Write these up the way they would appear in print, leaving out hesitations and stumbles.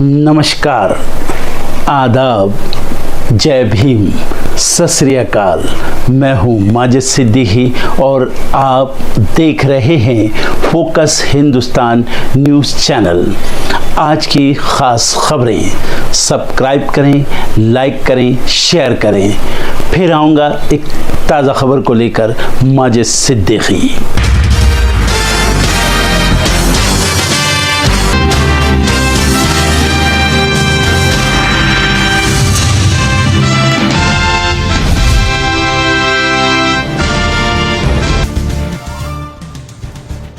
नमस्कार, आदाब, जय भीम, सत श्री अकाल। मैं हूँ माजिद सिद्दीकी और आप देख रहे हैं फोकस हिंदुस्तान न्यूज़ चैनल। आज की ख़ास खबरें सब्सक्राइब करें, लाइक करें, शेयर करें। फिर आऊँगा एक ताज़ा खबर को लेकर माजिद सिद्दीकी।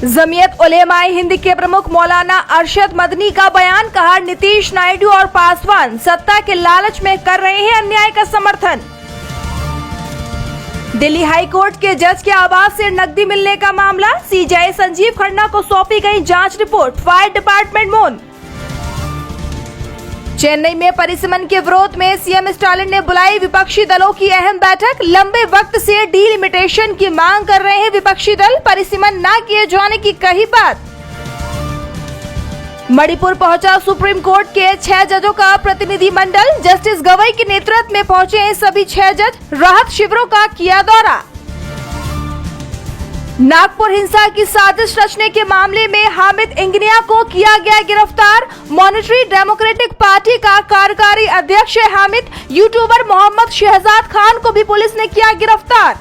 जमीयत उलेमाए हिंद के प्रमुख मौलाना अरशद मदनी का बयान, कहा नीतीश नायडू और पासवान सत्ता के लालच में कर रहे हैं अन्याय का समर्थन। दिल्ली हाई कोर्ट के जज के आवास से नकदी मिलने का मामला, सीजेआई संजीव खन्ना को सौंपी गई जांच रिपोर्ट, फायर डिपार्टमेंट मौन। चेन्नई में परिसीमन के विरोध में सीएम स्टालिन ने बुलाई विपक्षी दलों की अहम बैठक, लंबे वक्त से डीलिमिटेशन की मांग कर रहे हैं विपक्षी दल, परिसीमन न किए जाने की कही बात। मणिपुर पहुंचा सुप्रीम कोर्ट के 6 जजों का प्रतिनिधि मंडल, जस्टिस गवई के नेतृत्व में पहुंचे हैं सभी 6 जज, राहत शिविरों का किया दौरा। नागपुर हिंसा की साजिश रचने के मामले में हामिद इंगनिया को किया गया गिरफ्तार, मॉनिटरी डेमोक्रेटिक पार्टी का कार्यकारी अध्यक्ष है हामिद, यूट्यूबर मोहम्मद शहजाद खान को भी पुलिस ने किया गिरफ्तार।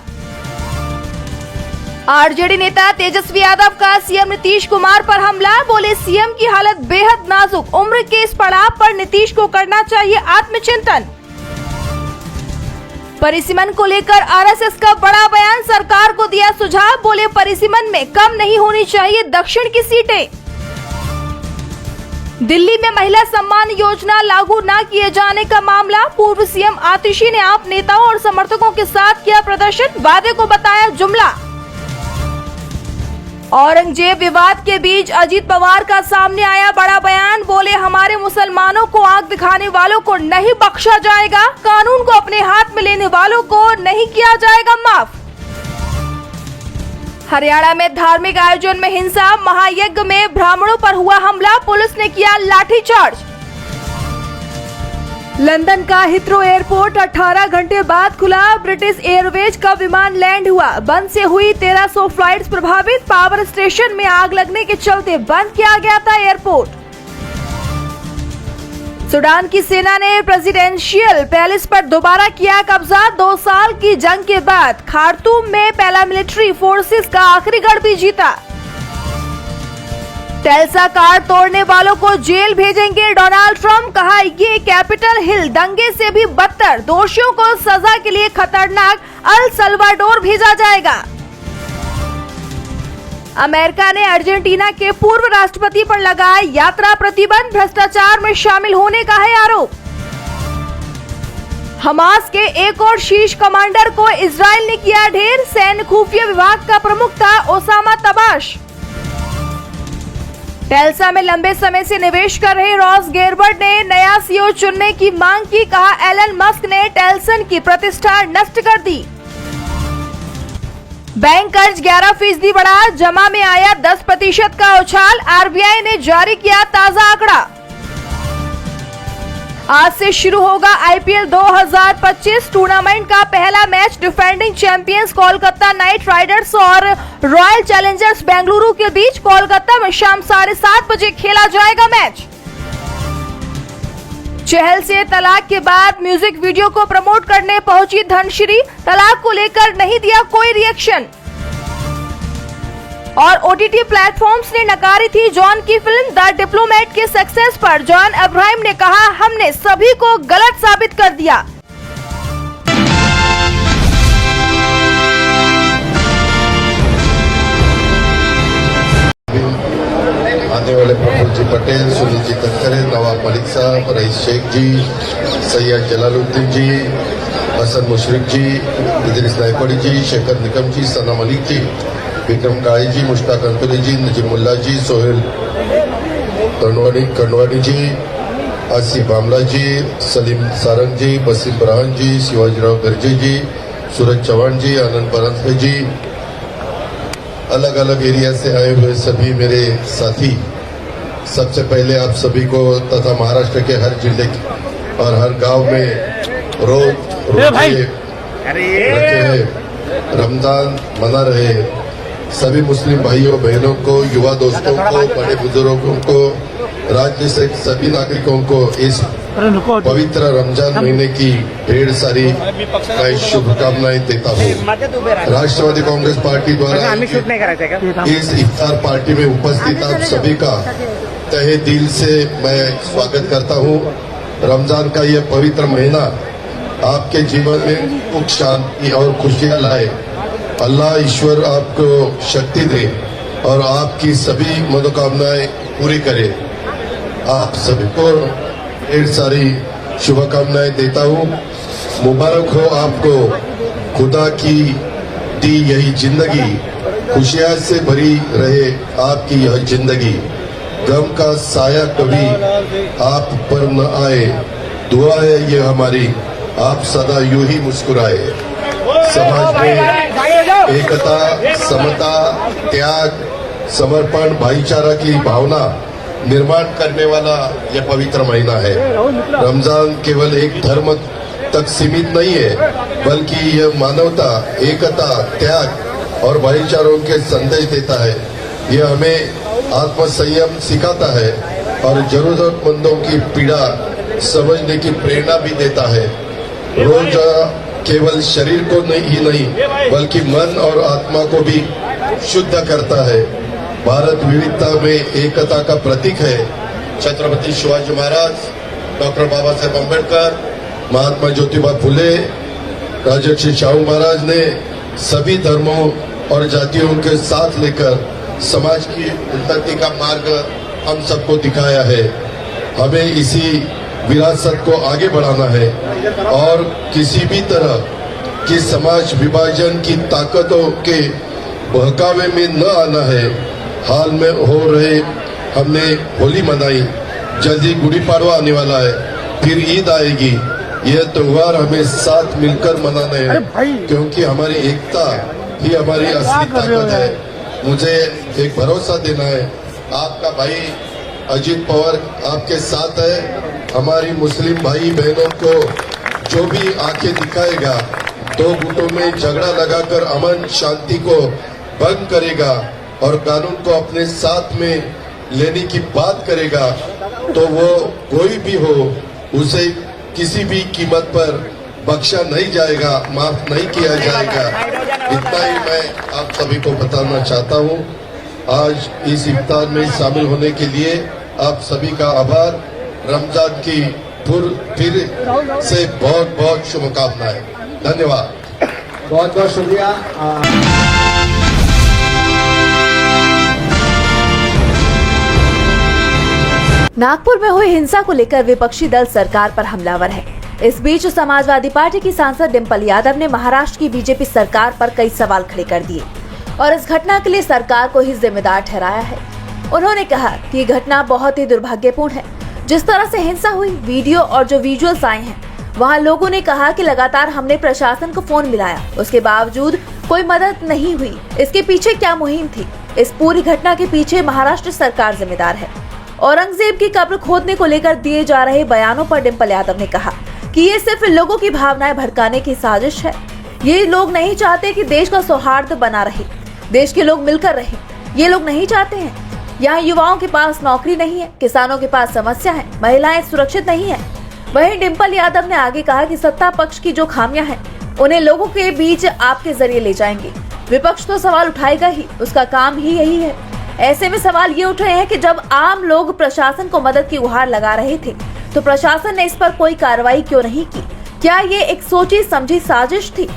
आरजेडी नेता तेजस्वी यादव का सीएम नीतीश कुमार पर हमला, बोले सीएम की हालत बेहद नाजुक, उम्र के इस पड़ाव पर नीतीश को करना चाहिए आत्मचिंतन। परिसीमन को लेकर आरएसएस का बड़ा बयान, सरकार को दिया सुझाव, बोले परिसीमन में कम नहीं होनी चाहिए दक्षिण की सीटें। दिल्ली में महिला सम्मान योजना लागू न किए जाने का मामला, पूर्व सीएम आतिशी ने आप नेताओं और समर्थकों के साथ किया प्रदर्शन, वादे को बताया जुमला। औरंगजेब विवाद के बीच अजीत पवार का सामने आया बड़ा बयान, बोले हमारे मुसलमानों को आंख दिखाने वालों को नहीं बख्शा जाएगा, कानून को अपने हाथ में लेने वालों को नहीं किया जाएगा माफ। हरियाणा में धार्मिक आयोजन में हिंसा, महायज्ञ में ब्राह्मणों पर हुआ हमला, पुलिस ने किया लाठीचार्ज। लंदन का हिथ्रो एयरपोर्ट 18 घंटे बाद खुला, ब्रिटिश एयरवेज का विमान लैंड हुआ, बंद से हुई 1300 फ्लाइट्स प्रभावित, पावर स्टेशन में आग लगने के चलते बंद किया गया था एयरपोर्ट। सूडान की सेना ने प्रेसिडेंशियल पैलेस पर दोबारा किया कब्जा, 2 साल की जंग के बाद खार्तूम में पैरामिलिट्री फोर्सेस का आखिरी गढ़ भी जीता। टेल्सा कार्ड तोड़ने वालों को जेल भेजेंगे डोनाल्ड ट्रंप, कहा ये कैपिटल हिल दंगे से भी बदतर, दोषियों को सजा के लिए खतरनाक अल सल्वाडोर भेजा जाएगा। अमेरिका ने अर्जेंटीना के पूर्व राष्ट्रपति पर लगाया यात्रा प्रतिबंध, भ्रष्टाचार में शामिल होने का है आरोप। हमास के एक और शीर्ष कमांडर को इजराइल ने किया ढेर, सैन्य खुफिया विभाग का प्रमुख था ओसामा तबाश। टेल्सा में लंबे समय से निवेश कर रहे रॉस गेरबर्ट ने नया सीईओ चुनने की मांग की, कहा एलन मस्क ने टेल्सन की प्रतिष्ठा नष्ट कर दी। बैंक कर्ज 11% बढ़ा, जमा में आया 10% का उछाल, आरबीआई ने जारी किया ताजा आंकड़ा। आज से शुरू होगा आईपीएल 2025 टूर्नामेंट का पहला match, defending champions Kolkata night Riders और रॉयल चैलेंजर्स बेंगलुरु के बीच कोलकाता में शाम 7:30 बजे खेला जाएगा मैच। चहल से तलाक के बाद म्यूजिक वीडियो को प्रमोट करने पहुंची धनश्री, तलाक को लेकर नहीं दिया कोई रिएक्शन। और ओटीटी प्लेटफॉर्म्स ने नकारी थी जॉन की फिल्म द डिप्लोमेट के सक्सेस पर, जॉन अब्राहम ने कहा हमने सभी को गलत साबित कर दिया। आने वाले प्रफुल्ल जी पटेल, सुनील जी तनखरे, नवाब मलिक साहब, रईस शेख जी, सैयद जलालुद्दीन जी, हसन मुशरिक जी, इदरीस नायपड़ी जी, शेखर निकम जी, सना मलिक जी, विक्रम काली जी, मुश्ताक अंतरी जी, नजीमुल्ला जी, सोहेल कर्नवानी जी, आसिफ बामला जी, सलीम सारंग जी, बसीम बरहान जी, शिवाजीराव गर्जे जी, सूरज चौहान जी, आनंद परंतरे जी, अलग अलग एरिया से आए हुए सभी मेरे साथी सबसे पहले आप सभी को तथा महाराष्ट्र के हर जिले और हर गांव में रोज रखे हैं रमजान मना रहे सभी मुस्लिम भाइयों बहनों को, युवा दोस्तों को, बड़े बुजुर्गों को, राज्य से सभी नागरिकों को इस पवित्र रमजान महीने की ढेर सारी मैं शुभकामनाएं देता हूँ। राष्ट्रवादी कांग्रेस पार्टी द्वारा इस इफ्तार पार्टी में उपस्थित आप सभी का तहे दिल से मैं स्वागत करता हूँ। रमजान का यह पवित्र महीना आपके जीवन में सुख, शांति और खुशियाँ लाए। अल्लाह ईश्वर आपको शक्ति दे और आपकी सभी मनोकामनाएं पूरी करे। आप सभी को ढेर सारी शुभकामनाएं देता हूँ। मुबारक हो आपको खुदा की दी यही जिंदगी, खुशियाँ से भरी रहे आपकी यह जिंदगी, गम का साया कभी आप पर न आए, दुआ है ये हमारी आप सदा यूं ही मुस्कुराए। समाज में एकता, समता, त्याग, समर्पण, भाईचारा की भावना निर्माण करने वाला यह पवित्र महीना है। रमजान केवल एक धर्म तक सीमित नहीं है, बल्कि यह मानवता, एकता, त्याग और भाईचारों के संदेश देता है। यह हमें आत्मसंयम सिखाता है और जरूरतमंदों की पीड़ा समझने की प्रेरणा भी देता है। रोजा केवल शरीर को ही नहीं बल्कि मन और आत्मा को भी शुद्ध करता है। भारत विविधता में एकता का प्रतीक है। छत्रपति शिवाजी महाराज, डॉक्टर बाबा साहेब अम्बेडकर, महात्मा ज्योतिबा फुले, राजर्षि शाहू महाराज ने सभी धर्मों और जातियों के साथ लेकर समाज की उन्नति का मार्ग हम सबको दिखाया है। हमें इसी विरासत को आगे बढ़ाना है और किसी भी तरह की समाज विभाजन की ताकतों के बहकावे में न आना है। हाल में हो रहे हमने होली मनाई, जल्दी गुड़ी पाड़वा आने वाला है, फिर ईद आएगी। यह त्योहार हमें साथ मिलकर मनाना है क्योंकि हमारी एकता ही हमारी असली ताकत है। मुझे एक भरोसा देना है, आपका भाई अजीत पवार आपके साथ है। हमारी मुस्लिम भाई बहनों को जो भी आंखें दिखाएगा, दो गुटों में झगड़ा लगाकर अमन शांति को भंग करेगा और कानून को अपने साथ में लेने की बात करेगा, तो वो कोई भी हो, उसे किसी भी कीमत पर बख्शा नहीं जाएगा, माफ नहीं किया जाएगा। इतना ही मैं आप सभी को बताना चाहता हूँ। आज इस इफ्तार में शामिल होने के लिए आप सभी का आभार। रमजान की फिर से बहुत बहुत शुभकामनाएं। धन्यवाद। बहुत बहुत शुक्रिया। नागपुर में हुई हिंसा को लेकर विपक्षी दल सरकार पर हमलावर है। इस बीच समाजवादी पार्टी की सांसद डिंपल यादव ने महाराष्ट्र की बीजेपी सरकार पर कई सवाल खड़े कर दिए और इस घटना के लिए सरकार को ही जिम्मेदार ठहराया है। उन्होंने कहा कि ये घटना बहुत ही दुर्भाग्यपूर्ण है। जिस तरह से हिंसा हुई, वीडियो और जो विजुअल्स आए हैं, वहाँ लोगों ने कहा कि लगातार हमने प्रशासन को फोन मिलाया, उसके बावजूद कोई मदद नहीं हुई। इसके पीछे क्या मुहिम थी? इस पूरी घटना के पीछे महाराष्ट्र सरकार जिम्मेदार है। औरंगजेब की कब्र खोदने को लेकर दिए जा रहे बयानों पर डिंपल यादव ने कहा कि ये सिर्फ लोगों की भावनाएं भड़काने की साजिश है। ये लोग नहीं चाहते कि देश का सौहार्द बना रहे, देश के लोग मिलकर रहे। ये लोग नहीं चाहते हैं। यहाँ युवाओं के पास नौकरी नहीं है, किसानों के पास समस्या है, महिलाएं सुरक्षित नहीं है। वहीं डिंपल यादव ने आगे कहा कि सत्ता पक्ष की जो खामियां हैं, उन्हें लोगों के बीच आपके जरिए ले जाएंगे। विपक्ष तो सवाल उठाएगा ही, उसका काम ही यही है। ऐसे में सवाल ये उठ रहे हैं कि जब आम लोग प्रशासन को मदद की गुहार लगा रहे थे, तो प्रशासन ने इस पर कोई कार्रवाई क्यों नहीं की? क्या ये एक सोची समझी साजिश थी?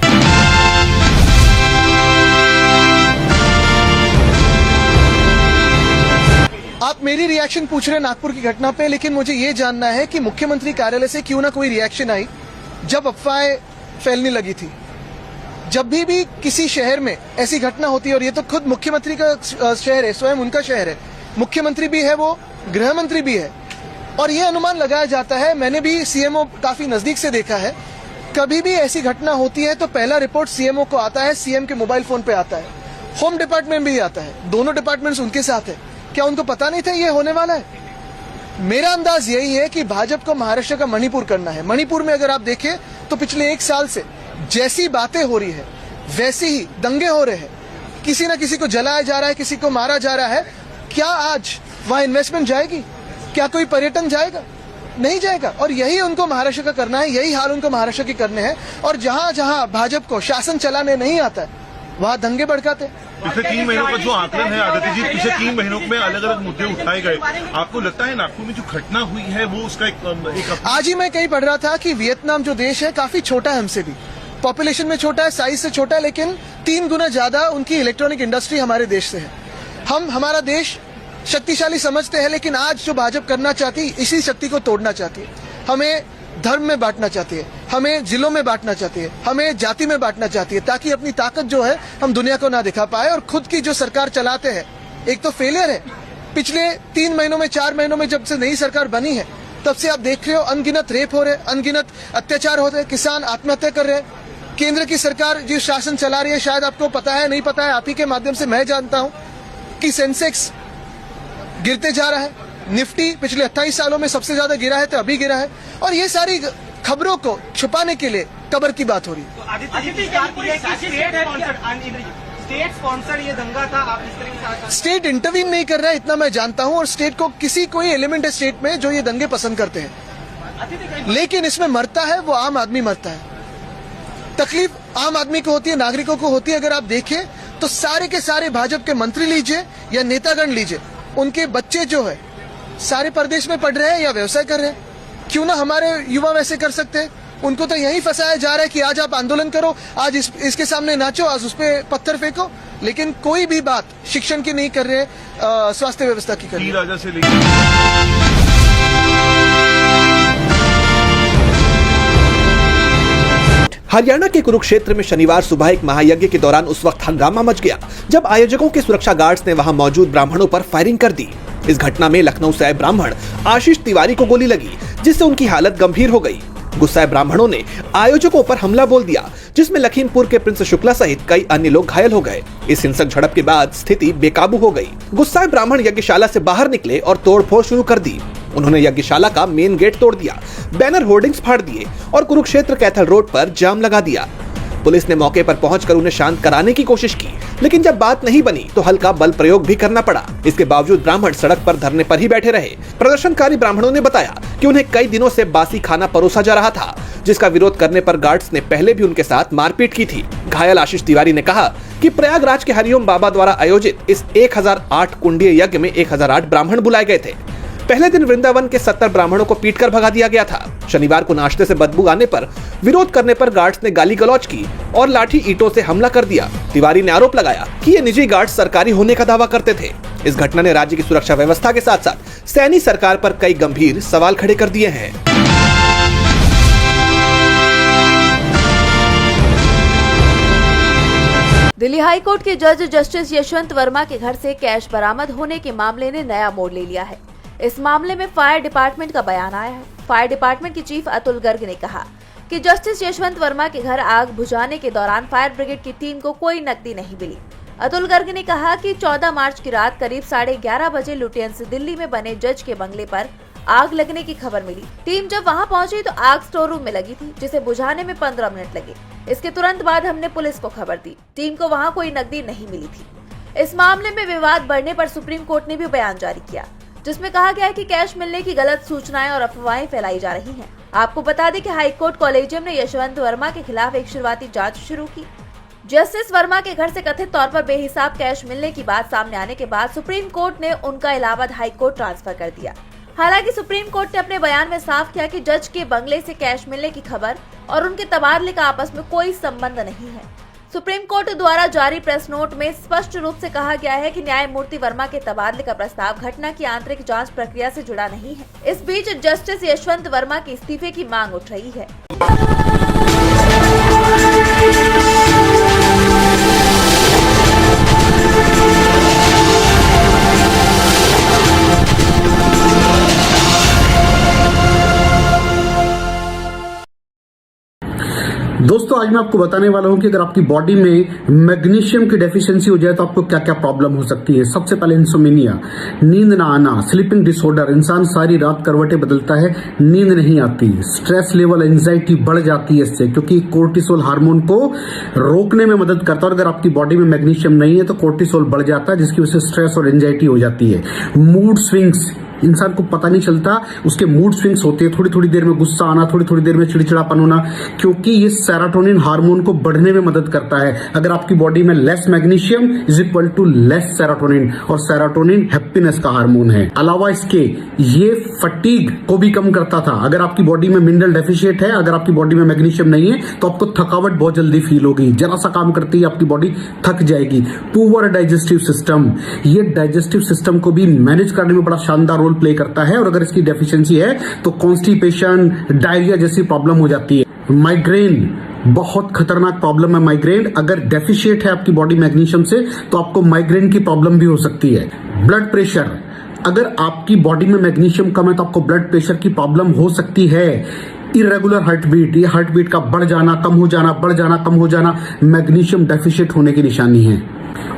आप मेरी रिएक्शन पूछ रहे हैं नागपुर की घटना पे, लेकिन मुझे ये जानना है कि मुख्यमंत्री कार्यालय से क्यों ना कोई रिएक्शन आई जब अफवाहें फैलने लगी थी। जब भी किसी शहर में ऐसी घटना होती है, और ये तो खुद मुख्यमंत्री का शहर है, स्वयं उनका शहर है, मुख्यमंत्री भी है, वो गृह मंत्री भी है, और ये अनुमान लगाया जाता है, मैंने भी सीएमओ काफी नजदीक से देखा है, कभी भी ऐसी घटना होती है तो पहला रिपोर्ट सीएमओ को आता है, सीएम के मोबाइल फोन पे आता है, होम डिपार्टमेंट भी आता है, दोनों डिपार्टमेंट्स उनके साथ है। क्या उनको पता नहीं था ये होने वाला है? मेरा अंदाज यही है कि भाजपा को महाराष्ट्र का मणिपुर करना है। मणिपुर में अगर आप देखें तो पिछले 1 साल से जैसी बातें हो रही है वैसे ही दंगे हो रहे हैं, किसी न किसी को जलाया जा रहा है, किसी को मारा जा रहा है। क्या आज वहां इन्वेस्टमेंट जाएगी? क्या कोई पर्यटन जाएगा? नहीं जाएगा। और यही उनको महाराष्ट्र का करना है, यही हाल उनको महाराष्ट्र के करने हैं। और जहां जहां भाजपा को शासन चलाने नहीं आता है वहां दंगे भड़काते हैं। पिछले 3 महीनों का जो आकलन है आदित्य जी, पिछले 3 महीनों में अलग अलग मुद्दे उठाए गए। आपको लगता है नागपुर में जो घटना हुई है वो उसका एक आज ही मैं कहीं पढ़ रहा था कि वियतनाम जो देश है काफी छोटा है हमसे भी, पॉपुलेशन में छोटा है, साइज से छोटा है, लेकिन 3 गुना ज्यादा उनकी इलेक्ट्रॉनिक इंडस्ट्री हमारे देश से है। हम हमारा देश शक्तिशाली समझते हैं, लेकिन आज जो भाजपा करना चाहती है इसी शक्ति को तोड़ना चाहती है। हमें धर्म में बांटना चाहती है, हमें जिलों में बांटना चाहती है, हमें जाति में बांटना चाहती है, ताकि अपनी ताकत जो है हम दुनिया को ना दिखा पाए। और खुद की जो सरकार चलाते हैं एक तो फेलियर है। पिछले 3 महीनों में 4 महीनों में जब से नई सरकार बनी है तब से आप देख रहे हो अनगिनत रेप हो रहे, अनगिनत अत्याचार हो रहे, किसान आत्महत्या कर रहे हैं। केंद्र की सरकार जो शासन चला रही है, शायद आपको पता है नहीं पता है, आप ही के माध्यम से मैं जानता हूं कि सेंसेक्स गिरते जा रहा है, निफ्टी पिछले 28 सालों में सबसे ज्यादा गिरा है तो अभी गिरा है। और ये सारी खबरों को छुपाने के लिए कबर की बात हो रही है। स्टेट इंटरवीन नहीं कर रहा है इतना मैं जानता हूं, और स्टेट को कोई एलिमेंट है स्टेट में जो ये दंगे पसंद करते हैं, लेकिन इसमें मरता है वो आम आदमी मरता है। तकलीफ आम आदमी को होती है, नागरिकों को होती है। अगर आप देखें तो सारे के सारे भाजपा के मंत्री लीजिए या नेतागण लीजिए, उनके बच्चे जो है सारे परदेश में पढ़ रहे हैं या व्यवसाय कर रहे हैं। क्यों ना हमारे युवा वैसे कर सकते हैं? उनको तो यही फंसाया जा रहा है कि आज आप आंदोलन करो, आज इसके सामने नाचो, आज उस पे पत्थर फेंको, लेकिन कोई भी बात शिक्षण की नहीं कर रहे, स्वास्थ्य व्यवस्था की कर रहे। हरियाणा के कुरुक्षेत्र में शनिवार सुबह एक महायज्ञ के दौरान उस वक्त हंगामा मच गया जब आयोजकों के सुरक्षा गार्ड्स ने वहां मौजूद ब्राह्मणों पर फायरिंग कर दी। इस घटना में लखनऊ से आए ब्राह्मण आशीष तिवारी को गोली लगी, जिससे उनकी हालत गंभीर हो गई। गुस्साए ब्राह्मणों ने आयोजकों पर हमला बोल दिया, जिसमें लखीमपुर के प्रिंस शुक्ला सहित कई अन्य लोग घायल हो गए। इस हिंसक झड़प के बाद स्थिति बेकाबू हो गई। गुस्साए ब्राह्मण यज्ञशाला से बाहर निकले और तोड़फोड़ शुरू कर दी। उन्होंने यज्ञशाला का मेन गेट तोड़ दिया, बैनर होर्डिंग्स फाड़ दिए और कुरुक्षेत्र कैथल रोड पर जाम लगा दिया। पुलिस ने मौके पर पहुंचकर उन्हें शांत कराने की कोशिश की, लेकिन जब बात नहीं बनी तो हल्का बल प्रयोग भी करना पड़ा। इसके बावजूद ब्राह्मण सड़क पर धरने पर ही बैठे रहे। प्रदर्शनकारी ब्राह्मणों ने बताया कि उन्हें कई दिनों से बासी खाना परोसा जा रहा था, जिसका विरोध करने पर गार्ड्स ने पहले भी उनके साथ मारपीट की थी। घायल आशीष तिवारी ने कहा कि प्रयागराज के हरिओम बाबा द्वारा आयोजित इस 1008 कुंडीय यज्ञ में 1008 ब्राह्मण बुलाए गए थे। पहले दिन वृंदावन के 70 ब्राह्मणों को पीटकर भगा दिया गया था। शनिवार को नाश्ते से बदबू आने पर विरोध करने पर गार्ड्स ने गाली गलौज की और लाठी ईंटों से हमला कर दिया। तिवारी ने आरोप लगाया कि ये निजी गार्ड्स सरकारी होने का दावा करते थे। इस घटना ने राज्य की सुरक्षा व्यवस्था के साथ साथ सैनी सरकार पर कई गंभीर सवाल खड़े कर दिए हैं। दिल्ली हाईकोर्ट के जज जस्टिस यशवंत वर्मा के घर से कैश बरामद होने के मामले ने नया मोड़ ले लिया है। इस मामले में फायर डिपार्टमेंट का बयान आया है। फायर डिपार्टमेंट के चीफ अतुल गर्ग ने कहा कि जस्टिस यशवंत वर्मा के घर आग बुझाने के दौरान फायर ब्रिगेड की टीम को कोई नकदी नहीं मिली। अतुल गर्ग ने कहा कि 14 मार्च की रात करीब 11:30 बजे लुटियंस से दिल्ली में बने जज के बंगले पर आग लगने की खबर मिली। टीम जब वहां पहुंची तो आग स्टोर रूम में लगी थी, जिसे बुझाने में 15 मिनट लगे। इसके तुरंत बाद हमने पुलिस को खबर दी। टीम को वहां कोई नकदी नहीं मिली थी। इस मामले में विवाद बढ़ने पर सुप्रीम कोर्ट ने भी बयान जारी किया, जिसमें कहा गया है कि कैश मिलने की गलत सूचनाएं और अफवाहें फैलाई जा रही हैं। आपको बता दें कि हाईकोर्ट कॉलेजियम ने यशवंत वर्मा के खिलाफ एक शुरुआती जांच शुरू की। जस्टिस वर्मा के घर से कथित तौर पर बेहिसाब कैश मिलने की बात सामने आने के बाद सुप्रीम कोर्ट ने उनका इलाहाबाद हाईकोर्ट ट्रांसफर कर दिया। हालांकि सुप्रीम कोर्ट ने अपने बयान में साफ किया कि जज के बंगले से कैश मिलने की खबर और उनके तबादले का आपस में कोई संबंध नहीं है। सुप्रीम कोर्ट द्वारा जारी प्रेस नोट में स्पष्ट रूप से कहा गया है कि न्यायमूर्ति वर्मा के तबादले का प्रस्ताव घटना की आंतरिक जांच प्रक्रिया से जुड़ा नहीं है। इस बीच जस्टिस यशवंत वर्मा के इस्तीफे की मांग उठ रही है। दोस्तों आज मैं आपको बताने वाला हूं कि अगर आपकी बॉडी में मैग्नीशियम की डेफिशिएंसी हो जाए तो आपको क्या क्या प्रॉब्लम हो सकती है। सबसे पहले इंसोमेनिया, नींद ना आना, स्लीपिंग डिसऑर्डर, इंसान सारी रात करवटें बदलता है, नींद नहीं आती, स्ट्रेस लेवल, एंजाइटी बढ़ जाती है इससे, क्योंकि कोर्टिसोल हार्मोन को रोकने में मदद करता है। और अगर आपकी बॉडी में मैग्नीशियम नहीं है तो कोर्टिसोल बढ़ जाता है, जिसकी वजह से स्ट्रेस और एंजाइटी हो जाती है। मूड स्विंग्स, इंसान को पता नहीं चलता उसके मूड स्विंग्स होते हैं, थोड़ी थोड़ी देर में गुस्सा आना, थोड़ी थोड़ी देर में चिड़चिड़ापन होना, क्योंकि ये सेरोटोनिन हार्मोन को बढ़ने में मदद करता है। अगर आपकी बॉडी में less magnesium is equal to less serotonin, और सेरोटोनिन हैप्पीनेस का हार्मोन है। अलावा इसके ये फटीग को भी कम करता था। अगर आपकी बॉडी में मिनरल डेफिशिएट है, अगर आपकी बॉडी में मैग्नीशियम नहीं है तो आपको थकावट बहुत जल्दी फील होगी, जरा सा काम करती है आपकी बॉडी थक जाएगी। पुअर डाइजेस्टिव सिस्टम, ये डाइजेस्टिव सिस्टम को भी मैनेज करने में बड़ा शानदार रोल प्ले करता है, और अगर इसकी डेफिशिएंसी है तो कॉन्स्टिपेशन, डायरिया जैसी प्रॉब्लम हो जाती है। माइग्रेन, बहुत खतरनाक प्रॉब्लम है माइग्रेन। अगर डेफिशिएट है आपकी बॉडी मैग्नीशियम से तो आपको माइग्रेन की प्रॉब्लम भी हो सकती है। ब्लड प्रेशर, अगर आपकी बॉडी में मैग्नीशियम कम है तो आपको ब्लड प्रेशर की प्रॉब्लम हो सकती है। इरेगुलर हार्ट बीट, ये हार्ट बीट का बढ़ जाना, कम हो जाना, बढ़ जाना, कम हो जाना, मैग्नीशियम डेफिशिएट होने की निशानी है।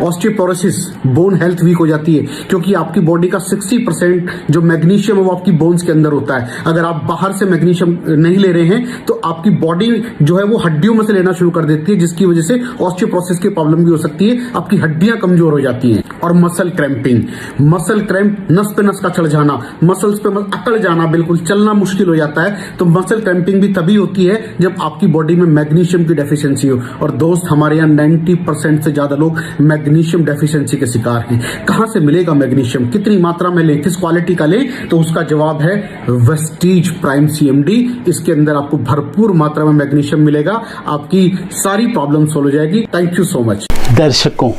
ऑस्टियोपोरोसिस, बोन हेल्थ वीक हो जाती है, क्योंकि आपकी बॉडी का 60% जो मैग्नीशियम है वो आपकी बोन्स के अंदर होता है। अगर आप बाहर से मैग्नीशियम नहीं ले रहे हैं तो आपकी बॉडी जो है वो हड्डियों में से लेना शुरू कर देती है, जिसकी वजह से ऑस्टियोपोरोसिस की प्रॉब्लम भी हो सकती है, आपकी हड्डियां कमजोर हो जाती हैं। और मसल क्रैम्पिंग, मसल क्रैम्प, नस पे नस का चढ़ जाना, मसल्स पे अकड़ जाना, बिल्कुल चलना मुश्किल हो जाता है। तो मसल क्रैम्पिंग भी तभी होती है जब आपकी बॉडी में मैग्नीशियम की डेफिशिएंसी हो। और दोस्त, हमारे यहाँ 90% से ज्यादा लोग मैग्नीशियम डेफिशिएंसी के शिकार हैं। कहां से मिलेगा मैग्नीशियम, कितनी मात्रा में लें, किस क्वालिटी का लें? तो उसका जवाब है वेस्टीज प्राइम CMD। इसके अंदर आपको भरपूर मात्रा में मैग्नीशियम मिलेगा, आपकी सारी प्रॉब्लम सॉल्व हो जाएगी। Thank you so much. दर्शकों,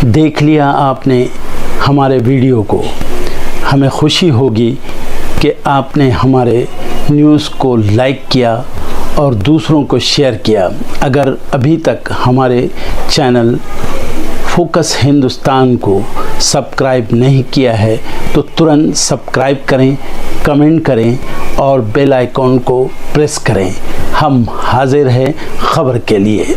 देख लिया आपने हमारे वीडियो को। हमें खुशी होगी कि आपने हमारे न्यूज़ को लाइक किया और दूसरों को शेयर किया। अगर अभी तक हमारे चैनल फोकस हिंदुस्तान को सब्सक्राइब नहीं किया है तो तुरंत सब्सक्राइब करें, कमेंट करें और बेल आइकॉन को प्रेस करें। हम हाजिर हैं खबर के लिए।